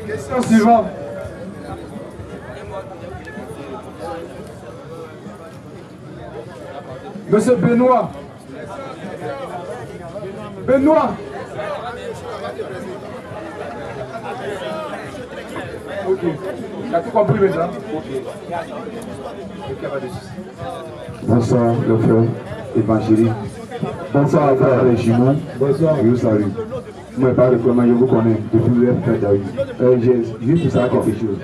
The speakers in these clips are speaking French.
Question suivante. Monsieur Benoît. Benoît. Ok. Tu as tout compris maintenant? Bonsoir, le frère évangélique. Bonsoir, frère les jumeaux. Bonsoir. Je vous salue. Moi, pas vraiment, je vous connais depuis le frère David. J'ai juste pour savoir quelque chose.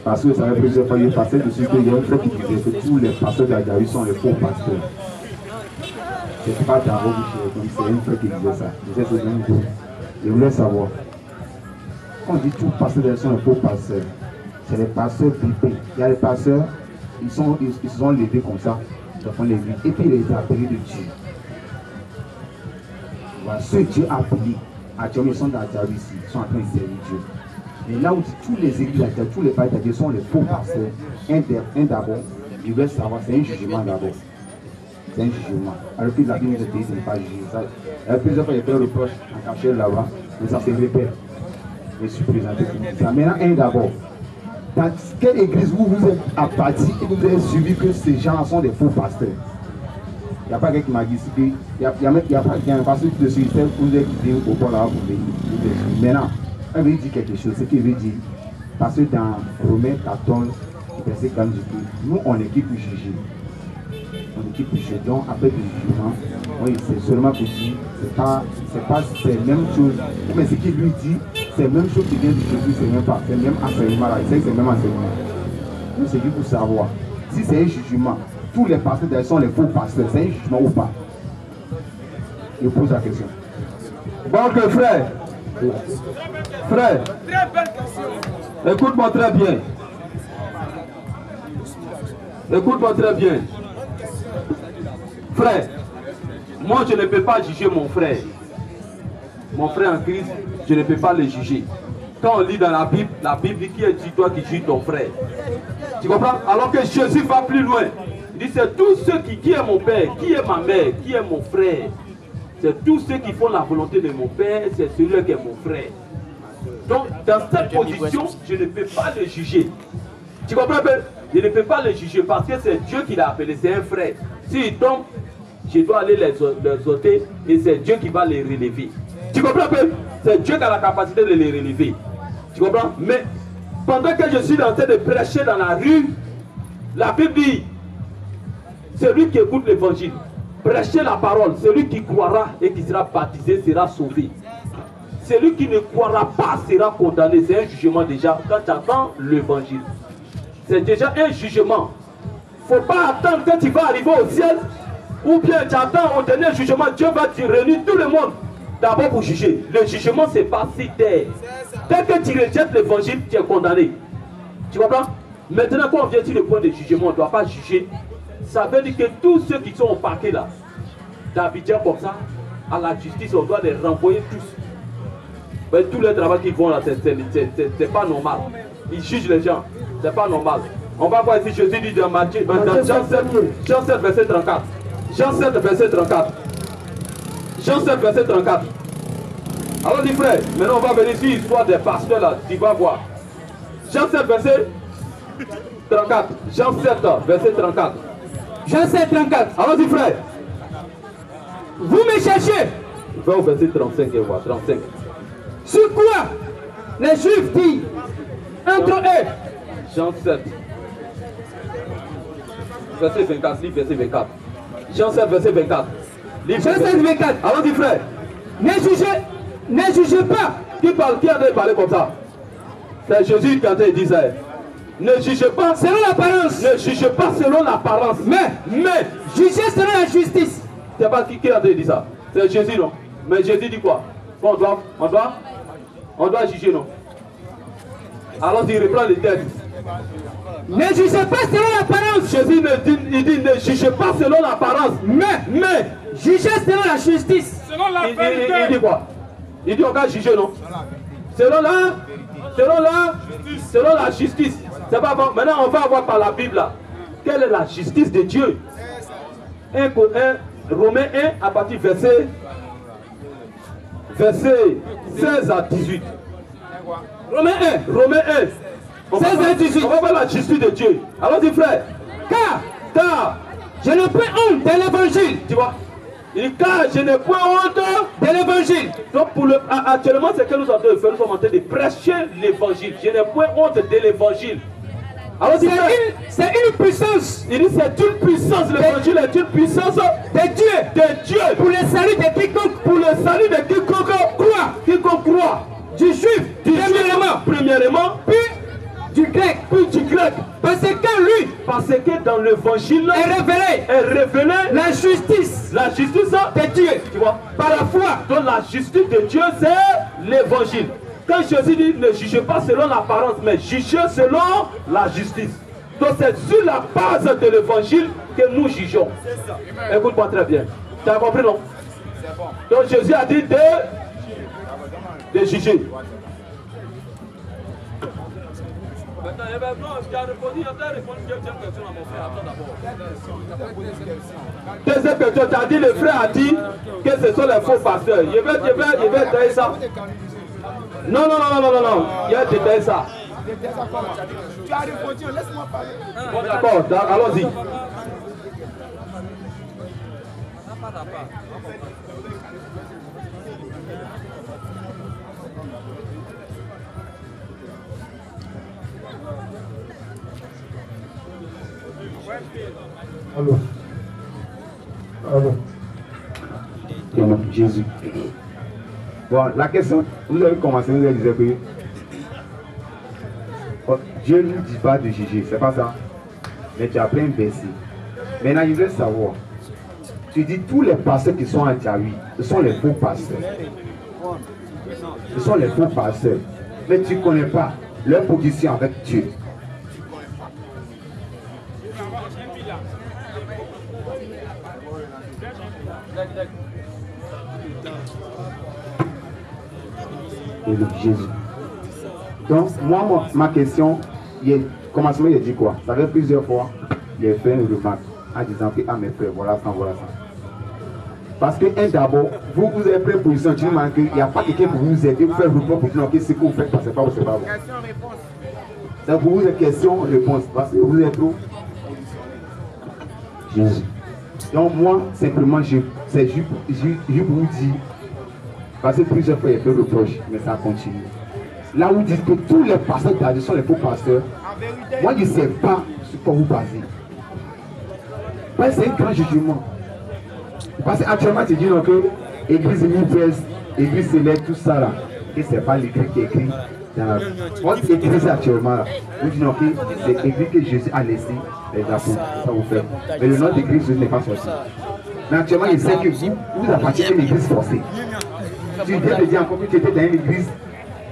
Parce que ça fait plusieurs fois, il est passé dessus qu'il y a un frère qui disait que tous les pasteurs d'Agaï sont les faux pasteurs. C'est pas David, c'est un frère qui disait ça. Il disait c'est un groupe. Je voulais savoir. Quand on dit tous les pasteurs sont les faux pasteurs, c'est les pasteurs pipés. Il y a les pasteurs, ils se sont levés comme ça, ils font l'église. Et puis il est appelé de Dieu. Voilà, ce Dieu appelé, actuellement ils sont dans la ici, ils sont en train de servir Dieu. Mais là où tous les églises, tous les pasteurs de Dieu sont les faux pasteurs, un d'abord, il veut savoir, c'est un jugement d'abord. C'est un jugement. Alors que la Bible nous dit, ce n'est pas juger. Il y a plusieurs fois, il y a fait un reproche en caché là-bas, mais ça se répète. Je suis présenté pour ça. Maintenant, un d'abord. Dans quelle église vous êtes apparti et vous avez suivi que ces gens sont des faux pasteurs? Il n'y a pas quelqu'un qui m'a dit il y a un pasteur de ce système que vous avez quitté au port là-bas pour venir. Maintenant, elle veut dire quelque chose. Ce qu'il veut dire, parce que dans Romains 14, verset 40, nous on est qui pour juger. On est qui pour juger. Donc après le jugement, oui, c'est seulement pour dire, c'est la même chose. Mais ce qu'il lui dit, c'est la même chose qui vient de Jésus, c'est même pas, c'est le même enseignement là, c'est le même enseignement. Nous c'est juste pour savoir, si c'est un jugement, tous les pasteurs sont les faux pasteurs, c'est un jugement ou pas? Je pose la question. Donc frère, écoute-moi très bien. Écoute-moi très bien. Frère, moi je ne peux pas juger mon frère. Mon frère en Christ, je ne peux pas le juger. Quand on lit dans la Bible dit qui est toi qui juge ton frère. Tu comprends? Alors que Jésus va plus loin. Il dit c'est tous ceux qui est mon père, qui est ma mère, qui est mon frère. C'est tous ceux qui font la volonté de mon père, c'est celui qui est mon frère. Donc dans cette position, je ne peux pas le juger. Tu comprends? Je ne peux pas le juger parce que c'est Dieu qui l'a appelé, c'est un frère. S'il tombe, je dois aller les ôter et c'est Dieu qui va les relever. Tu comprends? C'est Dieu qui a la capacité de les relever. Tu comprends? Mais pendant que je suis en train de prêcher dans la rue, la Bible dit, celui qui écoute l'évangile, prêcher la parole, celui qui croira et qui sera baptisé sera sauvé. Celui qui ne croira pas sera condamné. C'est un jugement déjà quand tu attends l'évangile. C'est déjà un jugement. Il ne faut pas attendre que tu vas arriver au ciel ou bien tu attends au dernier jugement. Dieu va te réunir tout le monde d'abord pour juger. Le jugement c'est pas si terre. Dès que tu rejettes l'évangile, tu es condamné. Tu comprends? Maintenant quand on vient sur le point de jugement, on ne doit pas juger. Ça veut dire que tous ceux qui sont au parquet là, d'Abidjan comme ça, à la justice, on doit les renvoyer tous. Mais tout le travail qu'ils font là, c'est pas normal. Ils jugent les gens, c'est pas normal. On va voir ici Jésus dit dans Matthieu, dans Jean 7, verset 34. Jean 7, verset 34. Jean 7, verset 34. Alors dit frère, maintenant on va venir sur l'histoire des pasteurs là, tu vas voir. Jean 7, verset 34. Jean 7, verset 34. Jean 7, 34. Alors dit frère, vous me cherchez. Va au verset 35 et voir, 35. Sur quoi les Juifs disent entre eux. Jean 7, verset 24, livre verset 24. Jean 7, verset 24. Jean 7, 24. Alors dit frère, ne jugez pas. Qui a parlé comme ça? C'est Jésus qui a dit ça. Ne jugez pas selon l'apparence. Ne jugez pas selon l'apparence. Mais jugez selon la justice. C'est pas qui a dit ça? C'est Jésus, non? Mais Jésus dit quoi? Bon, on doit juger, non? Alors il reprend les textes. Ne jugez pas selon l'apparence. Jésus il dit ne jugez pas selon l'apparence. Mais jugez selon la justice. Selon la vérité. Il dit quoi? Il dit on va juger, non? Selon la justice. C'est pas bon. Maintenant on va voir par la Bible là. Quelle est la justice de Dieu? 1 Romains 1 à partir verset 16 à 18. Romains 1. Romains 1. On va 16 et 18. voir la justice de Dieu. Allons-y, frère. Car je n'ai point honte de l'évangile. Tu vois? Car je n'ai point honte de l'évangile. Donc actuellement, c'est que nous sommes en train de faire. Nous sommes en train de prêcher l'évangile. Je n'ai point honte de l'évangile. Alors c'est une puissance. Il dit c'est une puissance. L'évangile est une puissance de Dieu. De Dieu. Pour le salut de quiconque. Pour le salut de quiconque croit. Quiconque croit. Du juif. Premièrement. Puis du grec. Puis du grec. Parce que lui. Parce que dans l'évangile est révélé la justice. La justice de Dieu. Tu vois. Par la foi. Donc la justice de Dieu c'est l'évangile. Quand Jésus dit ne jugez pas selon l'apparence, mais jugez selon la justice. Donc c'est sur la base de l'évangile que nous jugeons. Écoute-moi très bien. Tu as compris, non? Bon. Donc Jésus a dit de juger. Deuxième question, tu as dit, le frère a dit que ce sont les faux pasteurs. Je vais tailler ça. Non, il a détaillé ça. Tu as répondu, laisse-moi parler. Bon, d'accord, allons-y. Allô. Jésus. Bon, la question, vous avez commencé, vous avez dit que Dieu ne dit pas de juger, c'est pas ça. Mais tu as plein de versets. Maintenant, il veut savoir. Tu dis tous les pasteurs qui sont à Djaoui, ce sont les faux pasteurs. Ce sont les faux pasteurs. Mais tu ne connais pas leur position avec Dieu. Et le Jésus. Donc, moi, ma question, commencement, il a dit quoi? Ça fait plusieurs fois, il a fait une remarque en disant que, ah mes frères, voilà ça, voilà ça. Parce que, d'abord, vous avez pris une position, tu dis qu'il n'y a pas quelqu'un pour vous aider, vous faire le report pour dire que ce que vous faites, c'est pas bon, c'est pas bon. Donc, pour vous, question, réponse, parce que vous êtes trop. Jésus. Donc, moi, simplement, c'est juste pour vous dire, parce que plusieurs fois, il y a fait reproche, mais ça continue. Là où vous dites que tous les pasteurs d'Adieu sont les faux pasteurs, moi je ne sais pas sur quoi vous basez. C'est un grand jugement. Parce qu'actuellement tu dis que l'église universelle, l'église céleste, tout ça là, et ce n'est pas l'écrit qui est écrit dans la votre église actuellement là. Vous dites que c'est l'église que Jésus a laissé les apôtres, ça vous fait. Mais le nom d'église n'est pas sorti. Mais actuellement il sait que vous appartenez à une église forcée. Tu viens de dire encore que tu étais dans une église.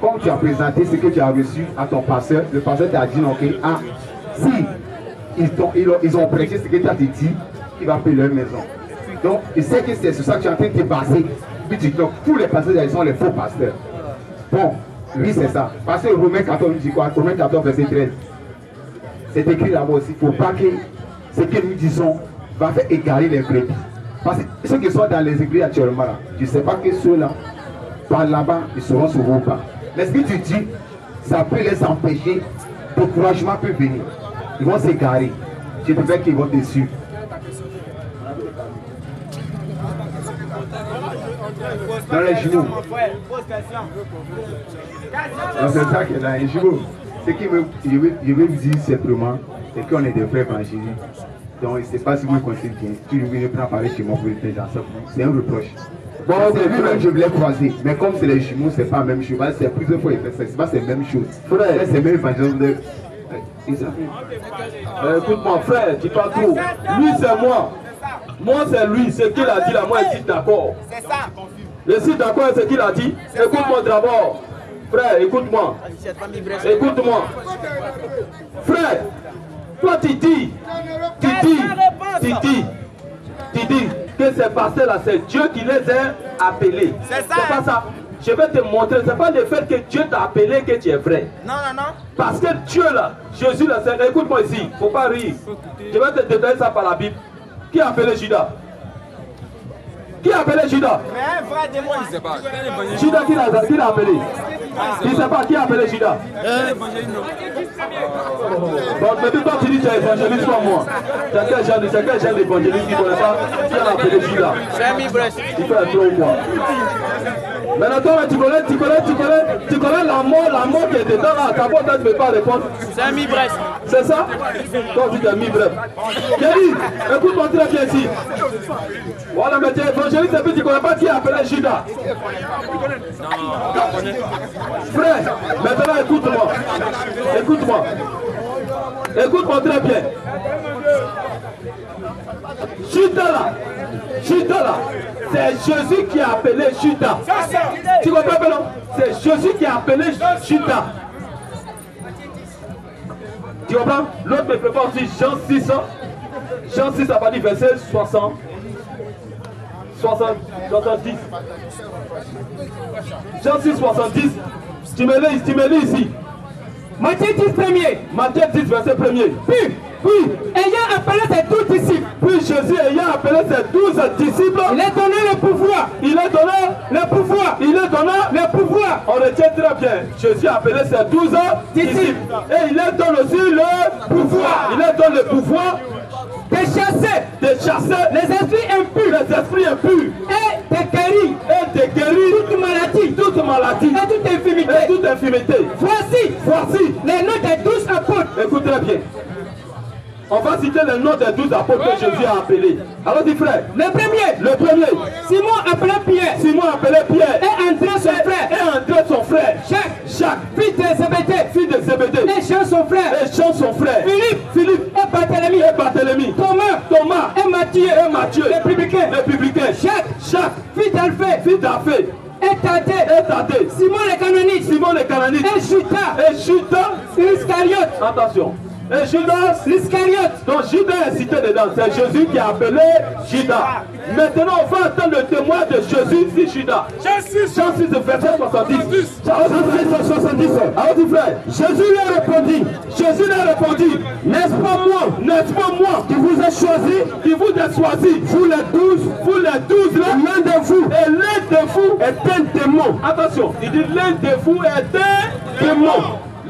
Comme tu as présenté ce que tu as reçu à ton pasteur, le pasteur t'a dit ok, ah, si ils ont prêché ce que tu as dit, il va payer leur maison. Donc, il sait que c'est sur ça que tu es en train de te baser. Puis tu dis donc, tous les pasteurs, ils sont les faux pasteurs. Bon, lui c'est ça. Parce que Romains 14, nous dit quoi? Romains 14, verset 13. C'est écrit là-bas aussi. Il ne faut pas que ce que nous disons va faire égarer les brebis. Parce que ceux qui sont dans les églises actuellement là, tu ne sais pas que ceux-là, par là-bas, ils seront sur vos pas. Mais ce que tu dis, ça peut les empêcher, le découragement peut venir. Ils vont s'égarer. Je te fais qu'ils vont te suivre. Dans les genoux. C'est ça qui est dans les genoux. Ce que je veux vous dire simplement, c'est qu'on est des frères évangéliques. Donc, je ne sais pas si vous me connaissez bien. Tu ne prends pas parler chez moi pour les gens. C'est un reproche. Bon, c'est lui-même, je voulais croiser. Mais comme c'est les jumeaux, c'est pas la même chose. C'est plusieurs fois, c'est pas la même chose. Frère, c'est même évangile. Écoute-moi, frère, dis pas trop. Lui, c'est moi. Moi, c'est lui. Ce qu'il a dit là, moi, je suis d'accord. C'est ça. Je suis d'accord avec ce qu'il a dit. Écoute-moi d'abord. Frère, écoute-moi. Écoute-moi. Frère, toi, tu dis que ces pasteurs-là, c'est Dieu qui les a appelés. C'est ça. C'est pas ça. Je vais te montrer. C'est pas le fait que Dieu t'a appelé que tu es vrai. Non. Parce que Dieu là, Jésus là, écoute-moi ici, faut pas rire. Je vais te détailler ça par la Bible. Qui a appelé Judas? Qui a appelé Judas? Mais un vrai démon. Il sait pas. Judas, qui l'a appelé? Il ne sait pas qui a appelé Judas. Bon, mais toi tu dis que tu es évangéliste comme moi. C'est quel genre d'évangéliste qui ne connaît pas qui a appelé Judas? Il fait un trop quoi. Maintenant toi tu connais la mort qui est dedans là. Ta porte ne peut pas répondre. C'est un mi-brest. C'est ça? Toi tu t'es mis bref. Kelly, écoute-moi très bien ici. Voilà, mais tu es évangéliste et puis tu ne connais pas qui a appelé Judas. Frère, maintenant écoute-moi. Écoute-moi très bien. Judas là, c'est Jésus qui a appelé Judas. Tu comprends pas non? C'est Jésus qui a appelé Judas. Tu comprends? L'autre me prépare aussi Jean 6. Jean 6 a pas dit verset 70. Jean 6, 70. Tu me lis ici. Matthieu 10 premier. Matthieu 10, verset 1er. Puis, ayant appelé ses 12 disciples. Puis Jésus ayant appelé ses 12 disciples. Il a donné le pouvoir. Il a donné le pouvoir. On retient très bien. Jésus a appelé ses 12 disciples. Et il leur donne aussi le pouvoir. Il leur donne le pouvoir de chasser les esprits impurs. Et de guérir toute maladie. Et toute infirmité. Voici les noms des 12 apôtres. Écoute très bien. On va citer le nom des 12 apôtres que Jésus a appelés. Alors dis frère. Le premier. Simon appelé Pierre. Et André son frère. Jacques. Fils de Zébédée. Et Jean son frère. Philippe. Et Barthélemy. Thomas. Et Matthieu. Les publicains. Jacques. Fils d'Alphée. Et Thaddée. Simon le canonite. Et Judas. Iscariote. Attention. Et Judas l'Iscariote. Donc Judas est cité dedans. C'est Jésus qui a appelé Judas. Maintenant on va entendre le témoin de Jésus sur Judas. Jean 6 verset 70. Alors dit frère, Jésus leur répondit. N'est-ce pas moi qui vous ai choisi, vous les 12 là, l'un de vous est un démon. Attention, il dit l'un de vous est un démon.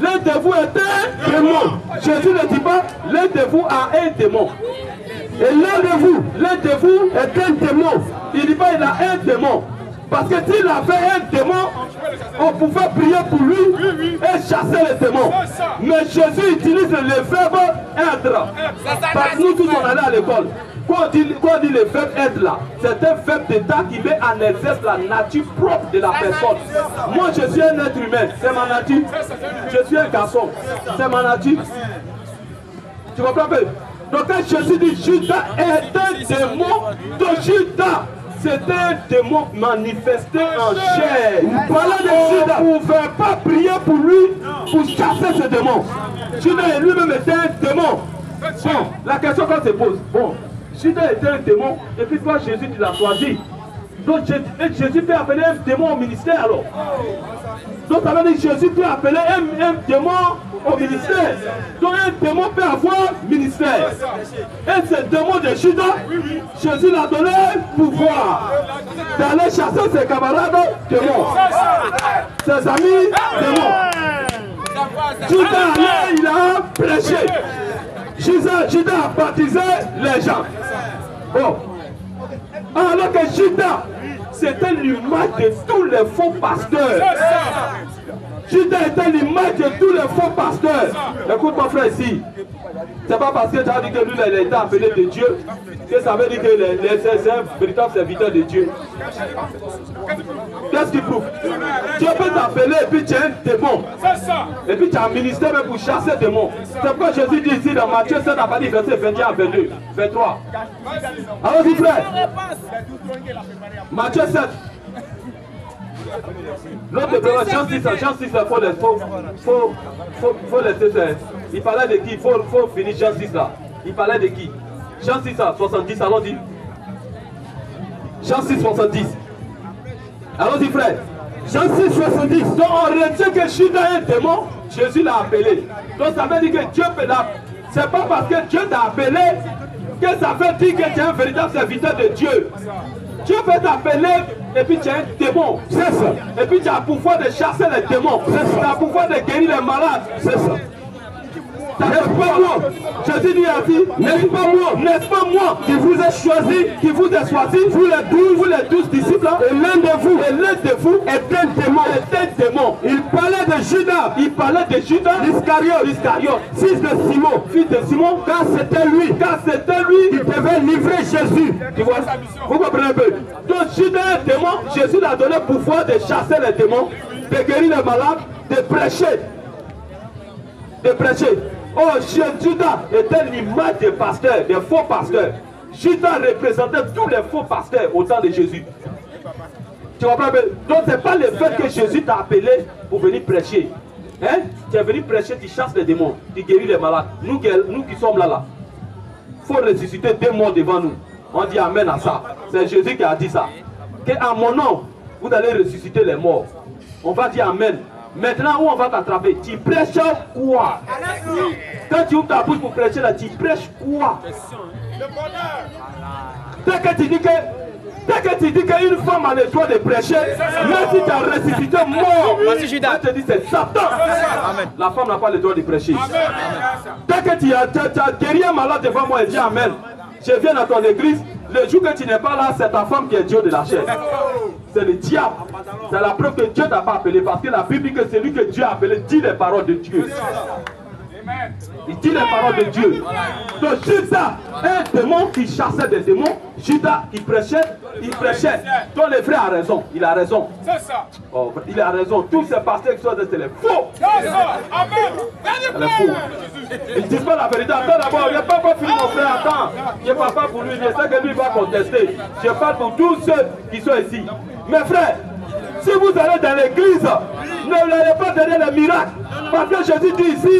L'un de vous est un démon. Jésus ne dit pas l'un de vous a un démon. Et l'un de vous est un démon. Il ne dit pas il a un démon. Parce que s'il avait un démon, on pouvait prier pour lui et chasser les démons. Mais Jésus utilise le verbe être. Parce que nous tous on allait à l'école. Quand on dit le verbe être là, c'est un verbe d'état qui met en exerce la nature propre de la personne. Moi je suis un être humain, c'est ma nature. Je suis un garçon, c'est ma nature. Tu comprends pas? Donc quand Jésus dit Judas est un démon, donc Judas c'était un démon manifesté en chair. On ne pouvait pas prier pour lui pour chasser ce démon. Judas lui-même était un démon. Bon, la question qu'on se pose, bon, Judas était un démon, et puis toi Jésus tu l'as choisi. Donc Jésus peut appeler un démon au ministère alors. Donc ça veut dire que Jésus peut appeler un démon au ministère. Donc un démon peut avoir ministère. Et ce démon de Judas, Jésus l'a donné pouvoir d'aller chasser ses camarades démons. Ses amis démons. Judas il a prêché. Judas a baptisé les gens. Bon. Alors que Judas, c'était l'image de tous les faux pasteurs. Judas était l'image de tous les faux pasteurs. Écoute mon frère ici. C'est pas parce que tu as dit que lui il a été appelé de Dieu que ça veut dire que c'est un véritable serviteur de Dieu. Qu'est-ce qu'il prouve? Dieu peut t'appeler et puis tu es un démon. Et puis tu as un ministère même pour chasser des démons. C'est pourquoi Jésus dit ici dans Matthieu 7 à partir verset 21 à 22, 23. Alors dis frère, Matthieu 7. L'autre problème, Jean 6, faut laisser. Il parlait de qui? Il faut finir Jean 6 là. Il parlait de qui? Jean 6 à 70, allons-y. Jean 6, 70. Allons-y frère. Jean 6, 70. Donc on retient que Judas est un démon, Jésus l'a appelé. Donc ça veut dire que Dieu peut l'appeler. C'est pas parce que Dieu t'a appelé que ça veut dire que tu es un véritable serviteur de Dieu. Dieu peut t'appeler et puis tu as un démon. C'est ça. Et puis tu as le pouvoir de chasser les démons. Tu as le pouvoir de guérir les malades. C'est ça. N'est-ce pas moi? Jésus lui a dit, n'est-ce pas moi qui vous ai choisi, vous les 12 disciples, et l'un de vous est un démon. Il parlait de Judas, l'Iscariote, fils de Simon, car c'était lui qui devait livrer Jésus. Tu vois, vous comprenez un peu? Donc Judas est un démon, Jésus lui a donné le pouvoir de chasser les démons, de guérir les malades, de prêcher. Oh, Judas était l'image des pasteurs, des faux pasteurs. Judas représentait tous les faux pasteurs au temps de Jésus. Tu comprends? Donc, ce n'est pas le fait que Jésus t'a appelé pour venir prêcher. Hein? Tu es venu prêcher, tu chasses les démons, tu guéris les malades. Nous qui sommes là, il faut ressusciter 2 morts devant nous. On dit amen à ça. C'est Jésus qui a dit ça. Qu'à mon nom, vous allez ressusciter les morts. On va dire amen. Maintenant, où on va t'attraper? Tu prêches quoi? Quand tu ouvres ta bouche pour prêcher là, tu prêches quoi? Le bonheur. Dès que tu dis qu'une femme a le droit de prêcher, même si tu as ressuscité mort, je te dis c'est Satan. Amen. La femme n'a pas le droit de prêcher. Dès que tu as guéri un malade devant moi et dis amen, je viens dans ton église, le jour que tu n'es pas là, c'est ta femme qui est Dieu de la chair. C'est le diable. C'est la preuve que Dieu t'a pas appelé. Parce que la Bible dit que celui que Dieu a appelé dit les paroles de Dieu. Il dit les paroles de Dieu. Donc Judas, un démon qui chassait des démons, Judas, il prêchait. Donc le frère a raison. Il a raison. C'est ça. Oh, il a raison. Tous ces pasteurs qui sont des les faux. C'est ça. Amen. Les faux. Ils ne disent pas la vérité. Attends d'abord, il n'y a pas encore fini mon frère. Attends. Je ne parle pas pour lui. Je sais que lui va contester. Je parle pour tous ceux qui sont ici. Mes frères, si vous allez dans l'église, n'allez pas donner les miracles. Parce que Jésus dit ici,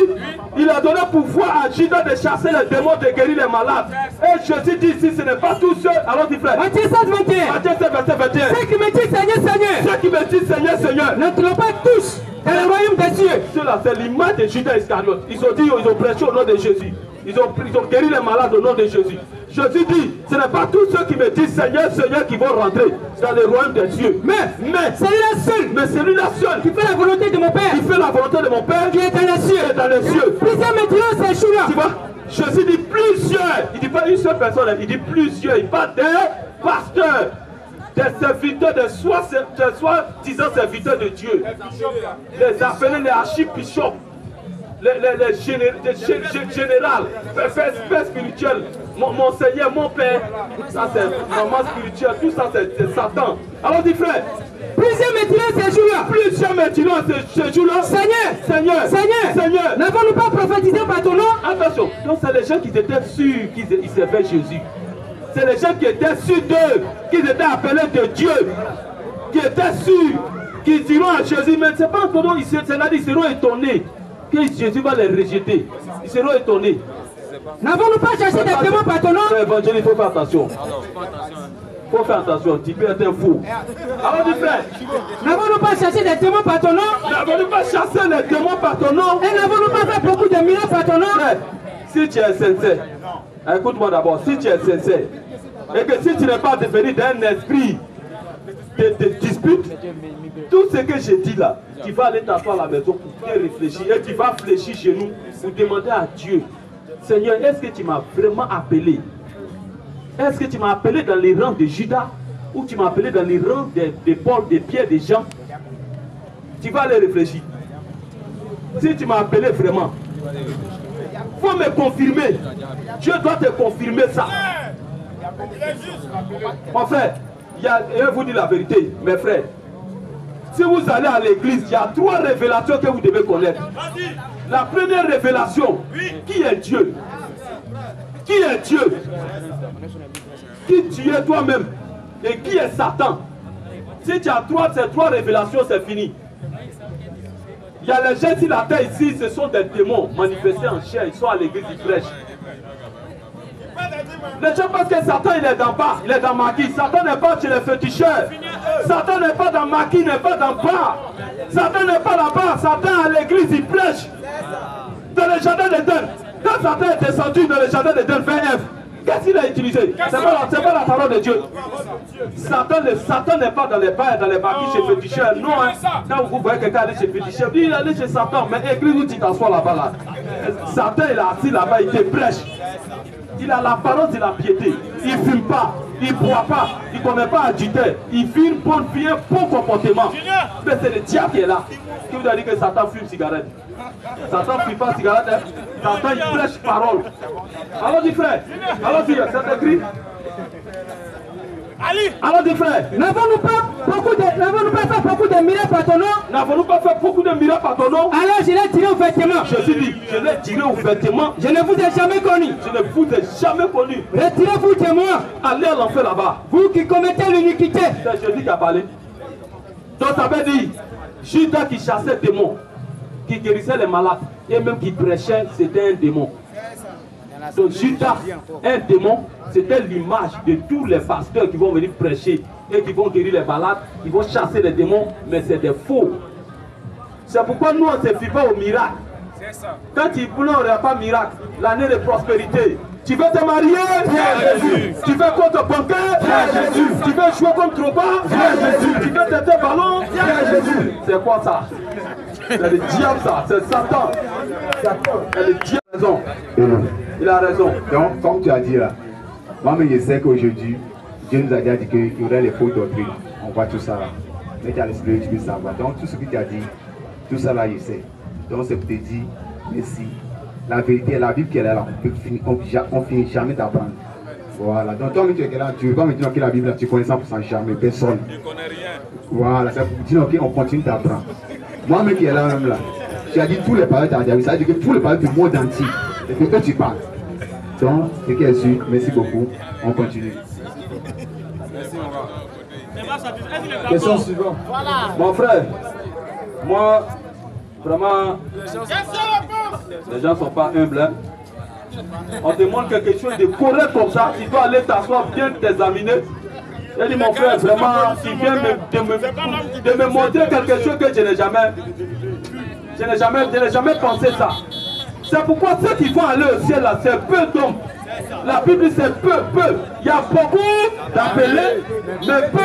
il a donné pouvoir à Judas de chasser les démons, de guérir les malades. Et Jésus dit ici, ce n'est pas tous ceux. Alors dit frère. Matthieu 7, 21. Matthieu 7, verset 21. Ceux qui me disent Seigneur, Seigneur. Ceux qui me disent Seigneur, Seigneur. N'entrent pas tous dans le royaume des cieux. Ceux-là, c'est l'image de Judas Iscariote. Ils ont dit, ils ont prêché au nom de Jésus. Ils ont guéri les malades au nom de Jésus. Jésus dit, ce n'est pas tous ceux qui me disent Seigneur, Seigneur qui vont rentrer dans le royaume des cieux. Mais celui-là seul. Mais celui-là seul. Qui fait la volonté de mon Père. Qui fait la volonté de mon Père. Qui est dans les cieux. Qui est dans les cieux. Plusieurs maintenant ces jours-là. Tu vois, Jésus dit plusieurs. Il ne dit pas une seule personne, il dit plusieurs. Il parle des pasteurs, des serviteurs, des soi-disant serviteurs de Dieu. Les appelés les archibishops. Les générales, père spirituel, mon Seigneur, mon Père, ça c'est maman spirituelle, tout ça c'est Satan. Alors dit frère, plusieurs maintenant ces jours-là. Plusieurs maintenant ces jours-là. Seigneur, n'avons-nous pas prophétisé par ton nom? Attention, donc c'est les gens qui étaient sûrs qu'ils servaient Jésus. C'est les gens qui étaient sûrs d'eux, qu'ils étaient appelés de Dieu, qui étaient sûrs, qui diront à Jésus, mais c'est pas encore, ils seront étonnés que Jésus va les rejeter. Ils seront étonnés. N'avons-nous pas cherché des démons par ton nom? Évangéliste, il faut faire attention. Il faut faire attention, tu peux être un fou. Alors du frère, n'avons-nous pas cherché des démons par ton nom? N'avons-nous pas chassé les démons par ton nom? Et n'avons-nous pas fait beaucoup de miracles par ton nom? Frère, si tu es sincère, écoute-moi d'abord, si tu es sincère, et que si tu n'es pas devenu d'un esprit de dispute, tout ce que je dis là, tu vas aller t'asseoir à la maison pour bien réfléchir et tu vas fléchir chez nous pour demander à Dieu, Seigneur, est-ce que tu m'as vraiment appelé? Est-ce que tu m'as appelé dans les rangs de Judas ou tu m'as appelé dans les rangs de Paul, de Pierre, de Jean? Tu vas aller réfléchir. Si tu m'as appelé vraiment, il faut me confirmer. Dieu doit te confirmer ça. Mon frère, je vais vous dire la vérité, mes frères. Si vous allez à l'église, il y a 3 révélations que vous devez connaître. La première révélation, qui est Dieu? Qui est Dieu? Qui tu es toi-même? Et qui est Satan? Si tu as ces 3 révélations, c'est fini. Il y a les gens sur la terre ici, ce sont des démons manifestés en chair, ils sont à l'église, ils prêchent. Les gens pensent que Satan il est dans bas, il est dans maquis. Satan n'est pas chez les féticheurs. Satan n'est pas dans maquis, il n'est pas dans bas. Satan n'est pas là-bas. Satan à l'église, il prêche. Dans le jardin d'Éden. Quand Satan est descendu dans le jardin d'Éden, vers Ève, Qu'est-ce qu'il a utilisé? C'est pas la parole de Dieu. Satan n'est pas dans les bars, dans les marquis chez féticheurs. Non, hein. Quand vous voyez quelqu'un aller chez féticheur, il est allé chez Satan. Mais écris où tu t'assois là-bas. Là. Satan, il est assis là-bas, il te prêche. Il a la parole de la piété. Il ne fume pas, il ne boit pas, il ne connaît pas adultère. Il vit une bonne vie, un bon comportement. Mais c'est le diable qui est là. Qui vous a dit que Satan fume cigarette? Satan ne fume pas cigarette. Hein? Satan, il prêche parole. Allons-y, frère. Allons-y, c'est écrit. Allons-y, frère. N'avons-nous pas fait beaucoup de miracles par ton nom? N'avons-nous pas fait beaucoup de miracles par ton nom? Alors je l'ai tiré ouvertement. Jésus dit, je l'ai tiré ouvertement. Je ne vous ai jamais connu. Je ne vous ai jamais connu. Retirez-vous de moi. Allez à l'enfer là-bas. Vous qui commettez l'iniquité. C'est Jésus qui a parlé. Donc ça veut dire, Judas qui chassait des démons, qui guérissait les malades, et même qui prêchait, c'était un démon. Donc Judas, un démon, c'était l'image de tous les pasteurs qui vont venir prêcher et qui vont guérir les malades, qui vont chasser les démons, mais c'est des faux. C'est pourquoi nous on ne se fie pas au miracle. Quand il pleure, il n'y a pas de miracle. L'année de prospérité. Tu veux te marier? Jésus. Tu veux compte bancaire? Jésus. Tu veux jouer comme Drogba? Jésus. Tu veux têter ballon? Jésus. C'est quoi ça? C'est le diable ça, c'est Satan. C'est le diable. Raison. Il a raison. Donc, comme tu as dit là, moi-même je sais qu'aujourd'hui, Dieu nous a déjà dit qu'il y aurait les fausses doctrines. On voit tout ça là. Mais tu as l'esprit, tu veux savoir. Donc, tout ce que tu as dit, tout ça là, je sais. Donc, c'est pour te dire, merci. La vérité, la Bible qui est là, on ne finit jamais d'apprendre. Voilà. Donc, toi, tu es là, tu ne veux pas me dire que la Bible, là, tu connais 100% jamais, personne. Tu ne connais rien. Voilà, c'est pour dire, ok, on continue d'apprendre. Moi-même qui est là, même là, tu as dit tous les paroles, tu as dit, ça veut dire que tous les paroles du monde entier, et que tu parles. Donc, c'est qui est sûr, merci beaucoup, on continue. Question suivante. Mon frère, moi, vraiment, les gens ne sont pas humbles. Hein. On demande quelque chose de correct comme ça, tu dois aller t'asseoir, bien t'examiner. J'ai dit, mon frère, vraiment, tu viens de me montrer quelque chose que je n'ai jamais pensé ça. C'est pourquoi ceux qui vont aller au ciel là, c'est peu d'hommes. La Bible c'est peu. Il y a beaucoup d'appelés, mais peu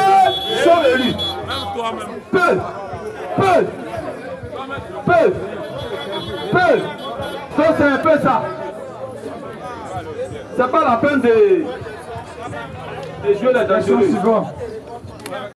sont élus. Peu. Donc c'est un peu ça. C'est pas la peine de jouer les Question dangereux. suivante.